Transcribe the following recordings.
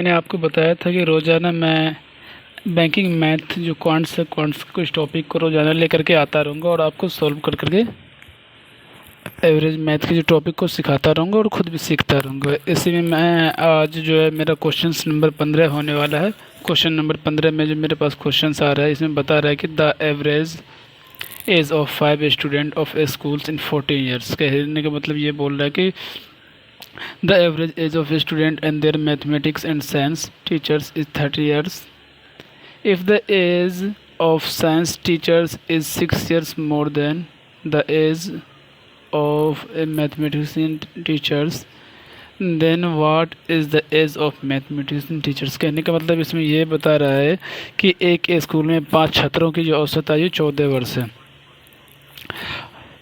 मैंने आपको बताया था कि रोज़ाना मैं बैंकिंग मैथ जो क्वांट्स कुछ टॉपिक को रोज़ाना लेकर के आता रहूँगा और आपको सॉल्व कर करके एवरेज मैथ के जो टॉपिक को सिखाता रहूँगा और ख़ुद भी सीखता रहूँगा। इसी में मैं आज जो है मेरा क्वेश्चन नंबर 15 होने वाला है। क्वेश्चन नंबर 15 में जो मेरे पास क्वेश्चन आ रहा है, इसमें बता रहा है कि the average age of 5 student of A schools in 14 years. कहने का मतलब ये बोल रहा है कि the average age of a student and their mathematics and science teachers is 30 years. If the age of science teachers is 6 years more than the age of a mathematician teachers, then what is the age of mathematician teachers। कहने का मतलब इसमें ये बता रहा है कि एक स्कूल में 5 छात्रों की जो औसत आयु 14 वर्ष है।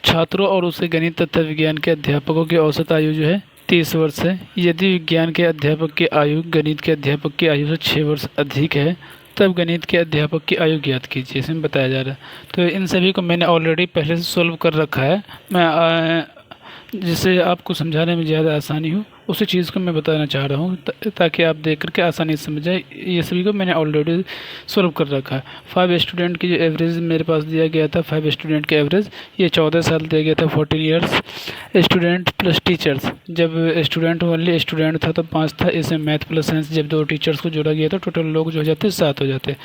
छात्रों और उसके गणित तथा विज्ञान के अध्यापकों की औसत आयु जो है 30 वर्ष है। यदि विज्ञान के अध्यापक की आयु गणित के अध्यापक की आयु से 6 वर्ष अधिक है, तब गणित के अध्यापक की आयु ज्ञात कीजिए। इसमें बताया जा रहा है। तो इन सभी को मैंने ऑलरेडी पहले से सोल्व कर रखा है। मैं जिससे आपको समझाने में ज़्यादा आसानी हो, उसी चीज़ को मैं बताना चाह रहा हूँ ताकि आप देख करके आसानी से समझ जाए। ये सभी को मैंने ऑलरेडी सोल्व कर रखा है। 5 स्टूडेंट की जो एवरेज मेरे पास दिया गया था, 5 स्टूडेंट के एवरेज ये 14 साल दिया गया था, 14 ईयर्स। स्टूडेंट प्लस टीचर्स, जब स्टूडेंट ओनली स्टूडेंट था तो 5 था। इसमें मैथ प्लस साइंस जब 2 टीचर्स को जोड़ा गया तो टोटल लोग जो हो जाते 7 हो जाते।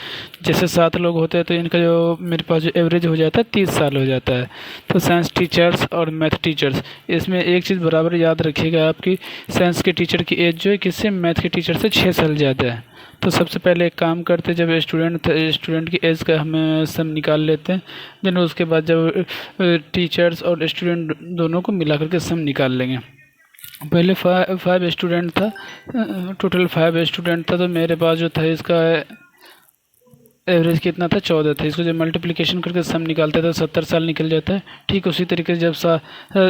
जैसे 7 लोग होते हैं तो इनका जो मेरे पास जो एवरेज हो जाता है 30 साल हो जाता है। तो साइंस टीचर्स और मैथ टीचर्स, इसमें एक चीज़ बराबर याद रखिएगा, आपकी साइंस के टीचर की एज जो है किससे, मैथ के टीचर से 6 साल ज़्यादा है। तो सबसे पहले एक काम करते, जब स्टूडेंट की एज का हम सम निकाल लेते हैं। देन उसके बाद जब टीचर्स और स्टूडेंट दोनों को मिला करके सम निकाल लेंगे। पहले 5 स्टूडेंट था, टोटल 5 स्टूडेंट था, तो मेरे पास जो था इसका एवरेज कितना था, 14 था। इसको जब मल्टीप्लिकेशन करके सम निकालते हैं तो 70 साल निकल जाता है। ठीक उसी तरीके से जब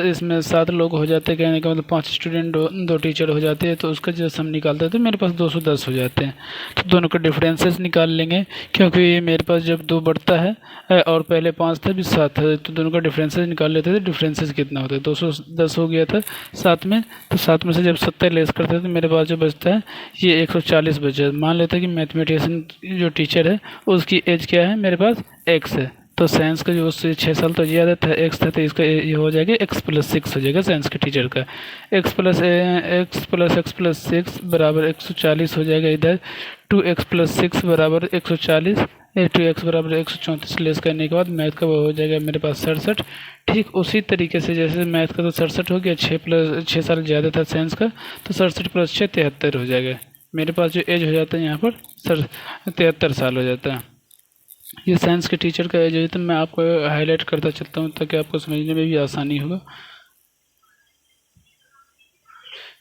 इसमें 7 लोग हो जाते हैं, कहने का मतलब 5 स्टूडेंट 2 टीचर हो जाते हैं, तो उसका जब सम निकालते हैं तो मेरे पास 210 हो जाते हैं। तो दोनों के डिफरेंसेस निकाल लेंगे, क्योंकि मेरे पास जब 2 बढ़ता है और पहले 5 था भी 7 है, तो दोनों का डिफरेंसेस निकाल लेते थे। डिफरेंसेस कितना होता है, 210 हो गया था 7 में। तो 7 में से जब 70 लेस करते हैं तो मेरे पास जो बचता है ये 140 बचा। मान लेते हैं कि मैथमेटिशियन जो टीचर है उसकी एज क्या है, मेरे पास x है। तो साइंस का जो उससे 6 साल तो ज़्यादा था, x था, तो इसका ये हो जाएगा x+6 हो जाएगा साइंस के टीचर का। x+6 बराबर 140 हो जाएगा। इधर 2x+6 बराबर 140, 2x बराबर 134 लेस करने के बाद मैथ का वो हो जाएगा मेरे पास 67। ठीक उसी तरीके से जैसे मैथ का तो 67 हो गया, 6 साल ज़्यादा था साइंस का, तो 67 + 6 73 हो जाएगा। मेरे पास जो एज हो जाता है यहाँ पर 73 साल हो जाता है। ये साइंस के टीचर का एज है, तो मैं आपको हाईलाइट करता चलता हूँ ताकि आपको समझने में भी आसानी होगा।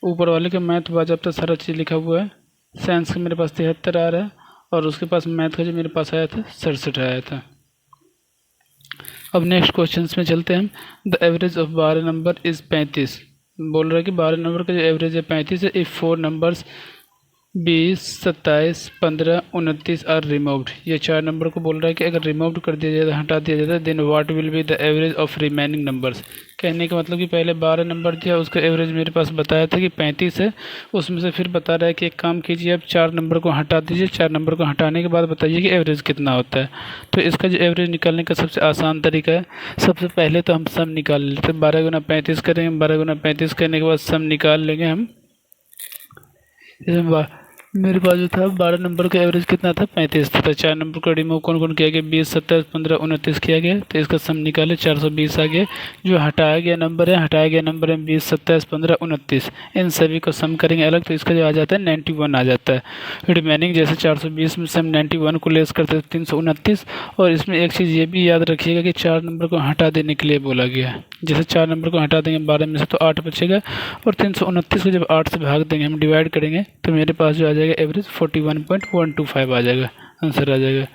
ऊपर वाले का मैथ बाजाबता सारा चीज़ लिखा हुआ है। साइंस का मेरे पास 73 आ रहा है और उसके पास मैथ का जो मेरे पास आया था 67 आया था। अब नेक्स्ट क्वेश्चन में चलते हैं हम। The average of 12 number is 35। बोल रहा है कि 12 नंबर का जो एवरेज है 35 है। If 4 numbers 20, 27, 15, 29 are removed. ये 4 नंबर को बोल रहा है कि अगर रिमूव कर दिया जाता, हटा दिया जाता, then what will be the average of remaining numbers. कहने का मतलब कि पहले 12 नंबर दिया, उसका एवरेज मेरे पास बताया था कि 35 है। उसमें से फिर बता रहा है कि एक काम कीजिए, आप 4 नंबर को हटा दीजिए। 4 नंबर को हटाने के बाद बताइए कि एवरेज कितना होता है। तो इसका जो एवरेज निकालने का सबसे आसान तरीका है, सबसे पहले तो हम सम निकाल लेते हैं। 12 × 35 करेंगे, 12 × 35 करने के बाद सम निकाल लेंगे हम। इसमें मेरे पास जो था 12 नंबर का एवरेज कितना था, 35 था। तो 4 नंबर को रिमूव कौन कौन किया गया, 20, 27, 15, 29 किया गया। तो इसका सम निकाले, 420 आ गया। जो हटाया गया नंबर है 20, 27, 15, 29। इन सभी को सम करेंगे अलग, तो इसका जो आ जाता है 91 आ जाता है। रिमेनिंग जैसे 420 में से हम 91 को लेस करते हैं 329। और इसमें एक चीज़ ये भी याद रखिएगा कि 4 नंबर को हटा देने के लिए बोला गया है। जैसे 4 नंबर को हटा देंगे 12 में से तो 8 बचेगा, और 329 को जब 8 से भाग देंगे, हम डिवाइड करेंगे, तो मेरे पास जो आ जाएगा एवरेज 41.125 आ जाएगा, आंसर आ जाएगा।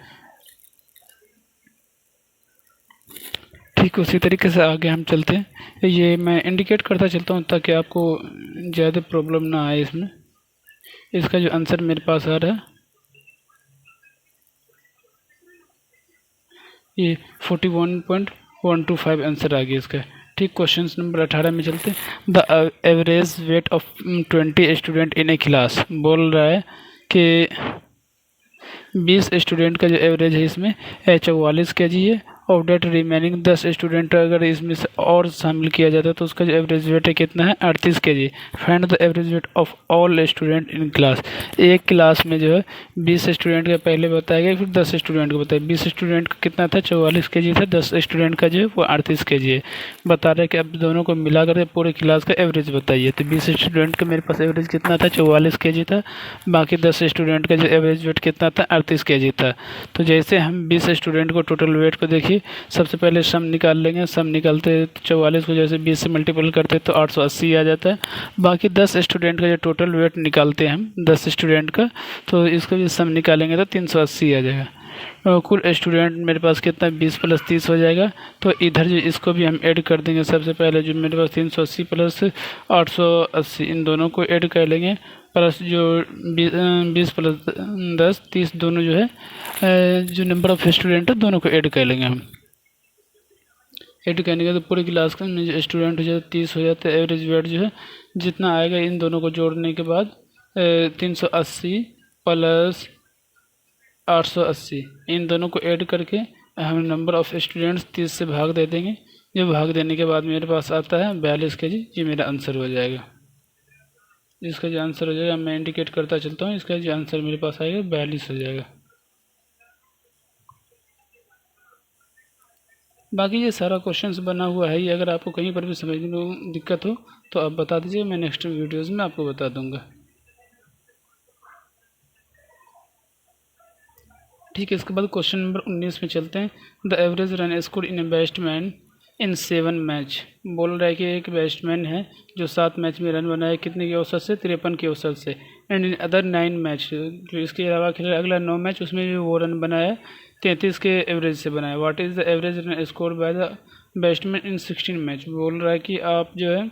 ठीक उसी तरीके से आगे हम चलते हैं। ये मैं इंडिकेट करता चलता हूँ ताकि आपको ज़्यादा प्रॉब्लम ना आए इसमें। इसका जो आंसर मेरे पास आ रहा है ये 41.125 आंसर आ गया इसका। ठीक क्वेश्चन नंबर 18 में चलते हैं। The average weight of 20 student in a class. बोल रहा है कि 20 स्टूडेंट का जो एवरेज है इसमें 44 kg है। और डेट रिमेनिंग 10 स्टूडेंट अगर इसमें से और शामिल किया जाता है तो उसका जो एवरेज वेट है कितना है 38 kg। Find the average weight of all student in class. एक क्लास में जो है 20 स्टूडेंट का पहले बताया गया, फिर 10 स्टूडेंट को बताया। 20 स्टूडेंट का कितना था 44 kg था, 10 स्टूडेंट का जो है वो 38 kg है। बता रहे कि अब दोनों को मिला कर पूरे क्लास का एवरेज बताइए। तो 20 स्टूडेंट का मेरे पास एवरेज कितना था 44 kg था, बाकी 10 स्टूडेंट का जो एवरेज वेट कितना था 38 kg था। तो जैसे हम 20 स्टूडेंट को टोटल वेट को देखिए, सबसे पहले सम निकाल लेंगे। सम निकालते 44 को जैसे 20 से मल्टीपल करते तो 880 आ जाता है। बाकी 10 स्टूडेंट का जो टोटल वेट निकालते हैं हम 10 स्टूडेंट का, तो इसका भी सम निकालेंगे तो 380 आ जाएगा। और कुल स्टूडेंट मेरे पास कितना 20 + 30 हो जाएगा। तो इधर जो इसको भी हम ऐड कर देंगे। सबसे पहले जो मेरे पास 380 + 880 इन दोनों को ऐड कर लेंगे, प्लस जो 20 + 10 30 दोनों जो है जो नंबर ऑफ स्टूडेंट है दोनों को ऐड कर लेंगे हम। ऐड करने के तो पूरी क्लास का जो स्टूडेंट हो जाता 30 हो जाता है। एवरेज वेट जो है जितना आएगा इन दोनों को जोड़ने के बाद 380 + 880 इन दोनों को ऐड करके हम नंबर ऑफ़ स्टूडेंट्स 30 से भाग दे देंगे। जो भाग देने के बाद मेरे पास आता है 42 kg। ये मेरा आंसर हो जाएगा। इसका जो आंसर हो जाएगा मैं इंडिकेट करता चलता हूँ। इसका जो आंसर मेरे पास आएगा 42 हो जाएगा। बाकी ये सारा क्वेश्चंस बना हुआ है। ये अगर आपको कहीं पर भी समझने में दिक्कत हो तो आप बता दीजिए, मैं नेक्स्ट वीडियोज़ में आपको बता दूंगा। ठीक है, इसके बाद क्वेश्चन नंबर 19 में चलते हैं। The average run score in a batsman in 7 match. बोल रहा है कि एक बैट्समैन है जो 7 मैच में रन बनाया, कितने के औसत से 53 के औसत से। एंड इन अदर 9 मैच, जो इसके अलावा खेला अगला 9 मैच उसमें भी वो रन बनाया 33 के एवरेज से बनाया। What is the average run score by the batsman in 16 match. बोल रहा है कि आप जो है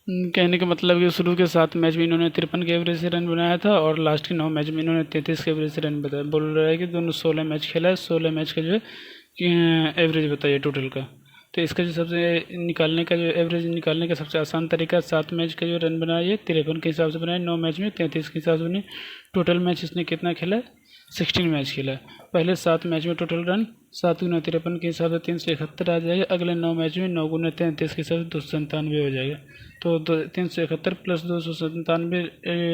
कहने का मतलब कि शुरू के 7 मैच में इन्होंने 53 के एवरेज से रन बनाया था और लास्ट के 9 मैच में इन्होंने 33 के एवरेज से रन बताया। बोल रहा है कि दोनों 16 मैच खेला है, 16 मैच का जो है एवरेज बताइए टोटल का। तो इसका जो सबसे निकालने का जो एवरेज निकालने का सबसे आसान तरीका 7 मैच का जो रन बनाया 53 के हिसाब से बनाया, 9 मैच में 33 के हिसाब से बने। टोटल मैच इसने कितना खेला है 16 मैच खेला है। पहले 7 मैच में टोटल रन 7 × 53 के हिसाब से 371 आ जाएगा। अगले 9 मैच में 9 × 33 के हिसाब से 297 हो जाएगा। तो 371 + 297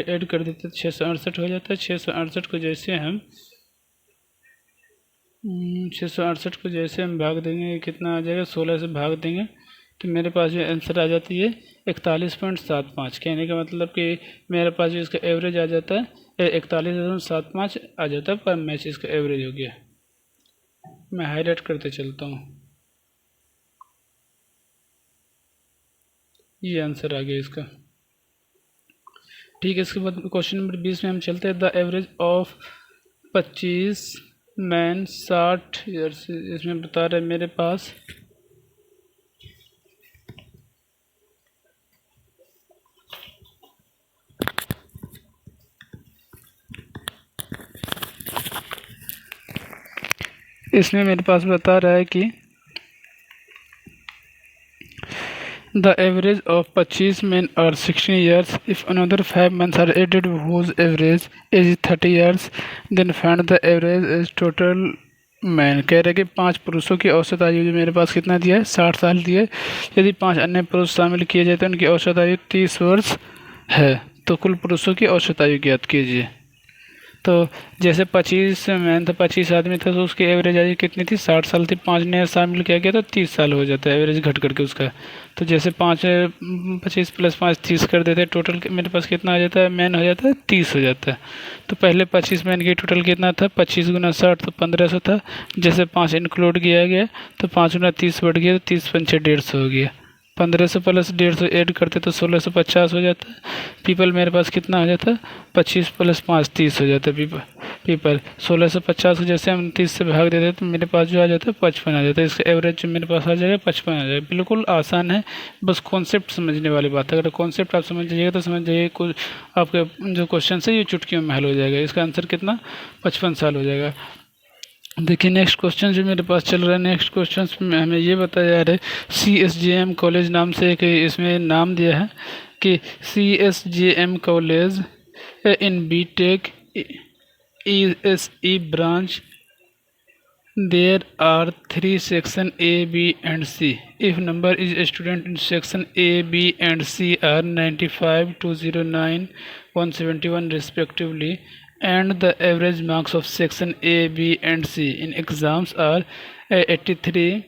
ऐड कर देते 668 हो जाता है। 668 को जैसे हम 668 को जैसे हम भाग देंगे कितना आ जाएगा 16 से भाग देंगे तो मेरे पास जो आंसर आ जाती है 41.75। कहने का मतलब कि मेरे पास जो इसका एवरेज आ जाता है 41.75 आ जाता है पर मैच इसका एवरेज हो गया। मैं हाईलाइट करते चलता हूँ, ये आंसर आ गया इसका। ठीक है, इसके बाद क्वेश्चन नंबर 20 में हम चलते हैं। The average of 25 man 60 years. इसमें बता रहे मेरे पास बता रहा है कि the average of 25 men are 16 years. If another 5 months are added whose average is 30 years, then find the average is total man. कह रहे कि 5 पुरुषों की औसत आयु जो मेरे पास कितना दिया है 60 साल दिया है। यदि 5 अन्य पुरुष शामिल किए जाए तो उनकी औसत आयु 30 वर्ष है। तो कुल पुरुषों की औसत आयु ज्ञात कीजिए। तो जैसे 25 मैन था 25 आदमी था तो उसकी एवरेज आयु कितनी थी 60 साल थी। 5 नया शामिल किया गया तो 30 साल हो जाता है एवरेज घट करके उसका। तो जैसे 25 + 5 30 कर देते हैं, टोटल मेरे पास कितना आ जाता है मैन हो जाता है 30 हो जाता है। तो पहले 25 मैन की टोटल कितना था 25 × 60 तो 1500 था। जैसे 5 इंक्लूड किया गया तो 5 × 30 बढ़ गया तो 30 × 5 150 हो गया। 1500 + 150 ऐड करते तो 1650 हो जाता है। पीपल मेरे पास कितना हो जाता है 25 + 5 30 हो जाता है। पीपल 1650 को जैसे हम 30 से भाग देते हैं तो मेरे पास जो आ जाता है 55 आ जाता है। इसका एवरेज जो मेरे पास आ जाएगा 55 आ जाएगा। बिल्कुल आसान है, बस कॉन्सेप्ट समझने वाली बात है। अगर कॉन्सेप्ट आप समझ जाइएगा तो समझ जाइए कुछ आपके जो क्वेश्चन है ये चुटकियों में हल हो जाएगा। इसका आंसर कितना 55 साल हो जाएगा। देखिए नेक्स्ट क्वेश्चन जो मेरे पास चल रहा है, नेक्स्ट क्वेश्चन में हमें ये बताया जा रहा है CSJM कॉलेज नाम से एक इसमें नाम दिया है कि CSJM college In BTech ESE branch, there are three sections A, B, and C. If number is student in section A, B, and C are 95, 209, 171 respectively, and the average marks of section A, B, and C in exams are 83,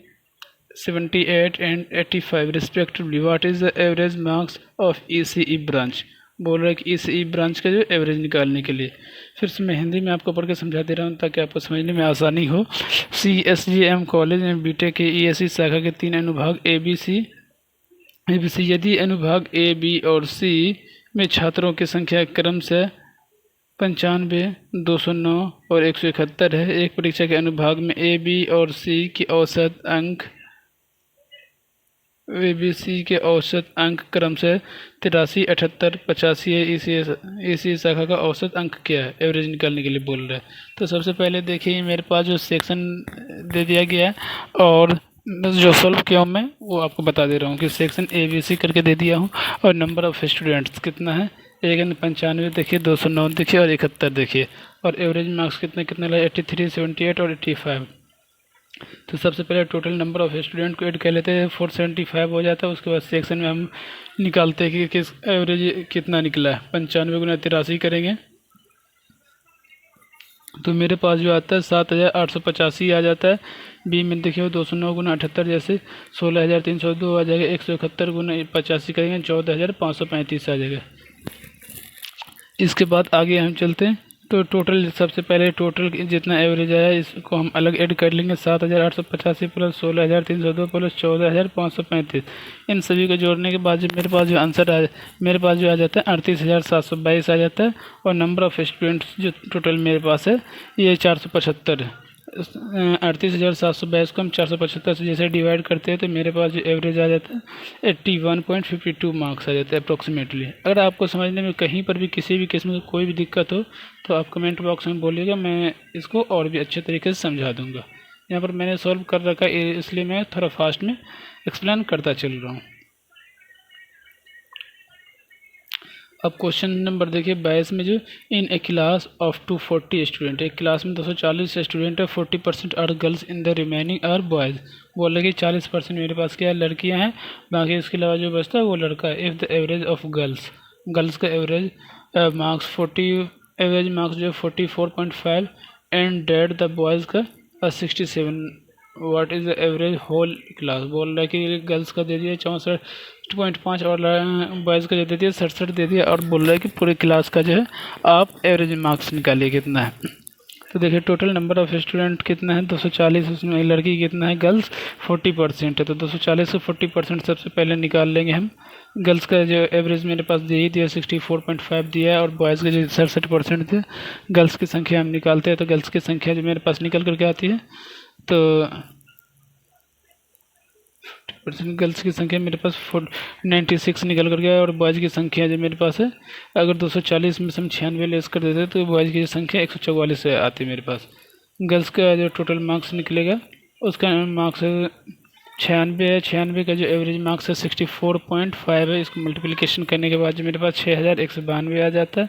78 and 85 respectively. What is the average marks of ECE branch? बोल रहा है कि ECE branch का जो average निकालने के लिए। फिर से मैं हिंदी में आपको पढ़ के समझा दे रहा हूँ ताकि आपको समझने में आसानी हो। CSGM कॉलेज में बीटेक के ESE शाखा के 3 अनुभाग ABC यदि अनुभाग A, B और C में छात्रों की संख्या क्रम से 95, 209 और 171 है। एक परीक्षा के अनुभाग में A, B और C की औसत अंक ABC के औसत अंक क्रम से 83, 78, 85 है। इसी शाखा का औसत अंक क्या है एवरेज निकालने के लिए बोल रहा है। तो सबसे पहले देखिए मेरे पास जो सेक्शन दे दिया गया है और जो सॉल्व किया हूँ मैं वो आपको बता दे रहा हूँ कि सेक्शन ABC करके दे दिया हूँ और नंबर ऑफ़ स्टूडेंट्स कितना है 95 देखिए, 209 देखिए और 71 देखिए और एवरेज मार्क्स कितने कितने लगे 83, 78 और 85। तो सबसे पहले टोटल नंबर ऑफ़ स्टूडेंट को ऐड कर लेते हैं 475 हो जाता है। उसके बाद सेक्शन में हम निकालते हैं कि किस एवरेज कितना निकला है। 95 गुना 83 करेंगे तो मेरे पास जो आता है 7885 आ जाता है। बी में देखिए 209 गुना 78 जैसे 16302 आ जाएगा। 171 गुना 85 करेंगे 14535 आ जाएगा। इसके बाद आगे हम चलते हैं तो टोटल सबसे पहले टोटल जितना एवरेज आया इसको हम अलग ऐड कर लेंगे 7885 प्लस 16302 प्लस 14535। इन सभी को जोड़ने के बाद मेरे पास जो आंसर मेरे पास जो आ जाता है 38722 आ जाता है और नंबर ऑफ़ स्टूडेंट्स जो टोटल मेरे पास है ये 475 है। 38,722 को हम 475 से जैसे डिवाइड करते हैं तो मेरे पास जो एवरेज आ जाता है 81.52 मार्क्स आ जाता है अप्रोक्सीमेटली। अगर आपको समझने में कहीं पर भी किसी भी किस्म की कोई भी दिक्कत हो तो आप कमेंट बॉक्स में बोलिएगा, मैं इसको और भी अच्छे तरीके से समझा दूंगा। यहाँ पर मैंने सॉल्व कर रखा है इसलिए मैं थोड़ा फास्ट में एक्सप्लेन करता चल रहा हूँ। अब क्वेश्चन नंबर देखिए 22 में जो in a class of 240 student, एक क्लास में 240 स्टूडेंट है 40% are girls in the remaining are boys. बोल रहे कि 40% मेरे पास क्या है लड़कियां हैं, बाकी इसके अलावा जो बचता है वो लड़का है। If the average of girls का एवरेज मार्क्स 40 एवरेज मार्क्स जो 44.5 एंड डेड द बॉयज़ का 67, what is the average whole class. बोल रहा है कि गर्ल्स का दे दिया 64.5 और बॉयज़ का जो दे दिया 67 दे दिया और बोल रहा है कि पूरे क्लास का जो है आप एवरेज मार्क्स निकालिए कितना है। तो देखिए टोटल नंबर ऑफ़ स्टूडेंट कितना है 240, उसमें लड़की कितना है गर्ल्स 40% है तो 240 से 40% सबसे पहले निकाल लेंगे हम। गर्ल्स का जो एवरेज मेरे पास दे ही दिया 64.5 दिया है और बॉयज़ का जो 67% थे। गर्ल्स की संख्या हम निकालते हैं तो गर्ल्स की संख्या जो मेरे पास निकल करके आती है तो गर्ल्स की संख्या मेरे पास 96 निकल कर गया और बॉयज़ की संख्या जो मेरे पास है अगर 240 में से हम 96 लेस कर देते तो बॉयज़ की संख्या 144 से आती है मेरे पास। गर्ल्स का जो टोटल मार्क्स निकलेगा उसका मार्क्स 96 है। 96 का जो एवरेज मार्क्स है 64.5 है। इसको मल्टीप्लिकेशन करने के बाद जो मेरे पास 6192 आ जाता है।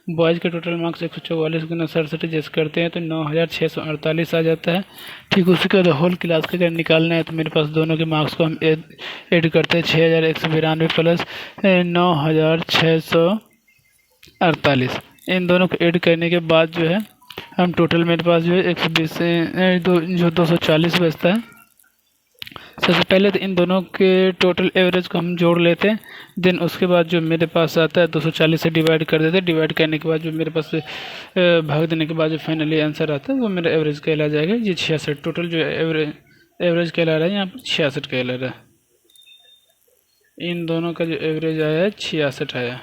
बॉयज़ का टोटल मार्क्स 144 गुना 67 जैसे करते हैं तो 9648 आ जाता है। ठीक उसी का होल क्लास का अगर निकालना है तो मेरे पास दोनों के मार्क्स को हम ऐड करते हैं 6192 प्लस 9648। इन दोनों को ऐड करने के बाद जो है हम टोटल मेरे पास जो है 120 से जो 240 बचता है। सबसे पहले तो इन दोनों के टोटल एवरेज को हम जोड़ लेते हैं, देन उसके बाद जो मेरे पास आता है 240 से डिवाइड कर देते हैं। डिवाइड करने के बाद जो मेरे पास भाग देने के बाद जो फाइनली आंसर आता है वो मेरा एवरेज कहला जाएगा। ये 66 टोटल जो एवरेज कहला रहा है यहाँ पर 66 कहला रहा है। इन दोनों का जो एवरेज आया है 66 आया।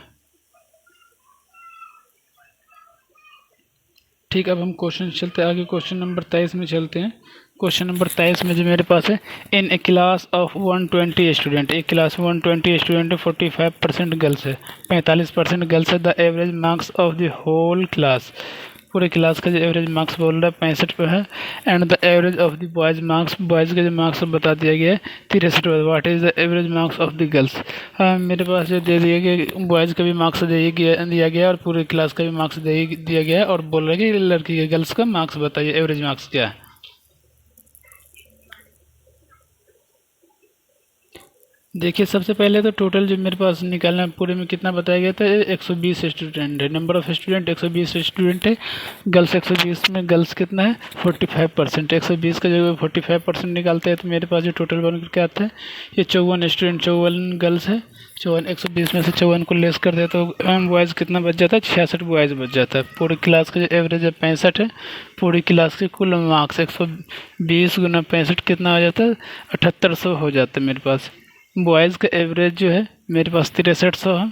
ठीक, अब हम क्वेश्चन चलते हैं आगे। क्वेश्चन नंबर 23 में चलते हैं। क्वेश्चन नंबर 23 में जो मेरे पास है in a class of 120 student, एक क्लास 120 स्टूडेंट है 45% गर्ल्स है 45% गर्ल्स है। The average marks of the whole class पूरे क्लास का जो एवरेज मार्क्स बोल रहा है 65 पे है। And the average of the boys marks, boys का जो मार्क्स बता दिया गया है 63 पे। What is the average marks of the girls. मेरे पास जो दे दिया गया बॉयज़ का भी मार्क्स दिया गया और पूरे क्लास का भी मार्क्स दिया गया है और बोल रहे हैं कि लड़की के गर्ल्स का मार्क्स बताइए, एवरेज मार्क्स क्या है। देखिए सबसे पहले तो टोटल जो मेरे पास निकालना पूरे में कितना बताया गया था 120 स्टूडेंट है, नंबर ऑफ़ स्टूडेंट 120 स्टूडेंट है। गर्ल्स 120 में गर्ल्स कितना है 45%। 120 का जब 45% निकालते हैं तो मेरे पास जो टोटल बन क्या आता है ये 54 स्टूडेंट, 54 गर्ल्स है। 54 120 में से 54 को लेस कर दे तो बॉयज़ कितना बच जाता है 66 बॉयज़ बच जाता है। पूरी क्लास का जो एवरेज है 65 है। पूरी क्लास के कुल मार्क्स 120 गुना 65 कितना हो जाता है 7800 हो जाता है मेरे पास। बॉयज़ का एवरेज जो है मेरे पास 6300 है।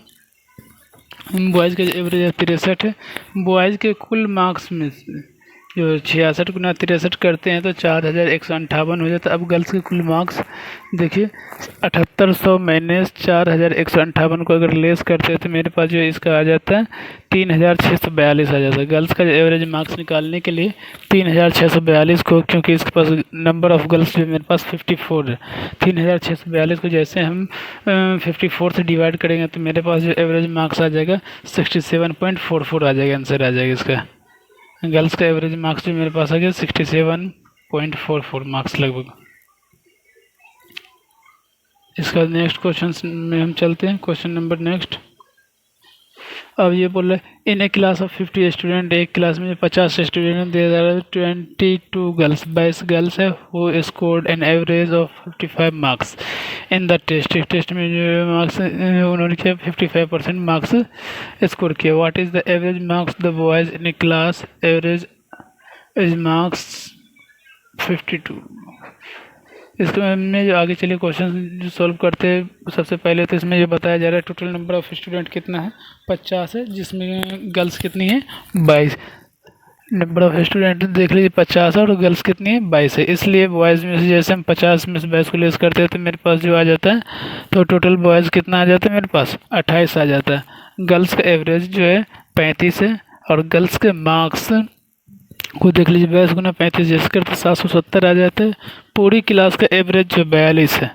बॉयज़ का एवरेज है 63 है। बॉयज़ के कुल मार्क्स में से जो 66 गुना 63 करते हैं तो 4158 हो जाता है। अब गर्ल्स के कुल मार्क्स देखिए 7800 माइनस 4158 को अगर लेस करते हैं तो मेरे पास जो इसका आ जाता है 3642 आ जाता है। गर्ल्स का जो एवरेज मार्क्स निकालने के लिए 3642 को, क्योंकि इसके पास नंबर ऑफ़ गर्ल्स जो मेरे पास 54 है, 3642 को जैसे हम 54 से डिवाइड करेंगे तो मेरे पास जो एवरेज मार्क्स आ जाएगा 67.44 आ जाएगा, आंसर आ जाएगा इसका। गर्ल्स का एवरेज मार्क्स भी मेरे पास आ गया 67.44 मार्क्स लगभग। इसका नेक्स्ट क्वेश्चन में हम चलते हैं। Question number next. अब ये बोल रहे हैं in a class of 50 student, एक क्लास में 50 student there are 22 girls, 22 girls है वो scored an average of 55 marks in the test. Test में जो मार्क्स उन्होंने किया 55% मार्क्स स्कोर किया। What is the average marks the boys in a class, average is marks 52। इसके में जो आगे चलिए क्वेश्चन जो सॉल्व करते हैं सबसे पहले तो इसमें ये बताया जा रहा है टोटल नंबर ऑफ़ स्टूडेंट कितना है 50 है, जिसमें गर्ल्स कितनी है 22। नंबर ऑफ़ स्टूडेंट देख लीजिए 50 है और गर्ल्स कितनी है 22 है। इसलिए बॉयज़ में से जैसे हम 50 में से 22 को लेस करते हैं तो मेरे पास जो आ जाता है तो टोटल बॉयज़ कितना आ जाता है मेरे पास 28 आ जाता है। गर्ल्स का एवरेज जो है 35 है और गर्ल्स के मार्क्स को देख लीजिए 22 गुना 35 जैसे करते 770 आ जाते हैं। पूरी क्लास का एवरेज जो 42 है,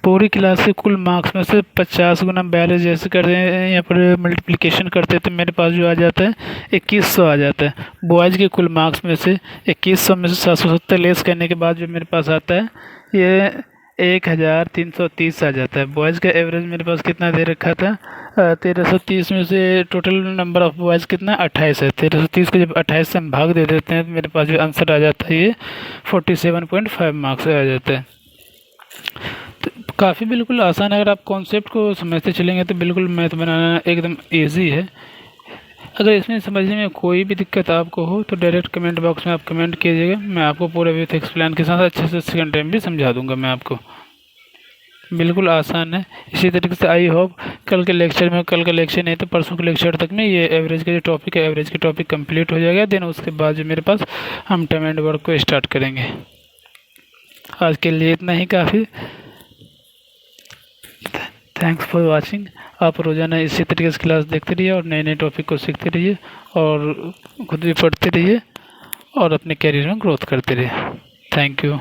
पूरी क्लास के कुल मार्क्स में से 50 गुना 42 जैसे करते हैं यहाँ पर मल्टीप्लिकेशन करते हैं तो मेरे पास जो आ जाता है 2100 आ जाता है। बॉयज़ के कुल मार्क्स में से 2100 में से 770 लेस करने के बाद जो मेरे पास आता है ये 1330 आ जाता है। बॉयज़ का एवरेज मेरे पास कितना दे रखा था 1330 में से टोटल नंबर ऑफ़ बॉयज़ कितना 28 है। 1330 को जब 28 से हम भाग दे देते हैं तो मेरे पास जो आंसर आ जाता है ये 47.5 मार्क्स आ जाता है। तो काफ़ी बिल्कुल आसान है, अगर आप कॉन्सेप्ट को समझते चलेंगे तो बिल्कुल मैथ बनाना एकदम ईजी है। अगर इसमें समझने में कोई भी दिक्कत आपको हो तो डायरेक्ट कमेंट बॉक्स में आप कमेंट कीजिएगा, मैं आपको पूरे विथ एक्सप्लेन के साथ अच्छे से सेकंड टाइम भी समझा दूंगा मैं आपको। बिल्कुल आसान है। इसी तरीके से आई होप कल का लेक्चर नहीं तो परसों के लेक्चर तक में ये एवरेज का जो टॉपिक है एवरेज के टॉपिक कंप्लीट हो जाएगा। देन उसके बाद जो मेरे पास हम टर्म एंड वर्क को स्टार्ट करेंगे। आज के लिए इतना ही काफ़ी। Thanks for watching. आप रोज़ाना इसी तरीके से क्लास देखते रहिए और नए नए टॉपिक को सीखते रहिए और खुद भी पढ़ते रहिए और अपने कैरियर में ग्रोथ करते रहिए। Thank you.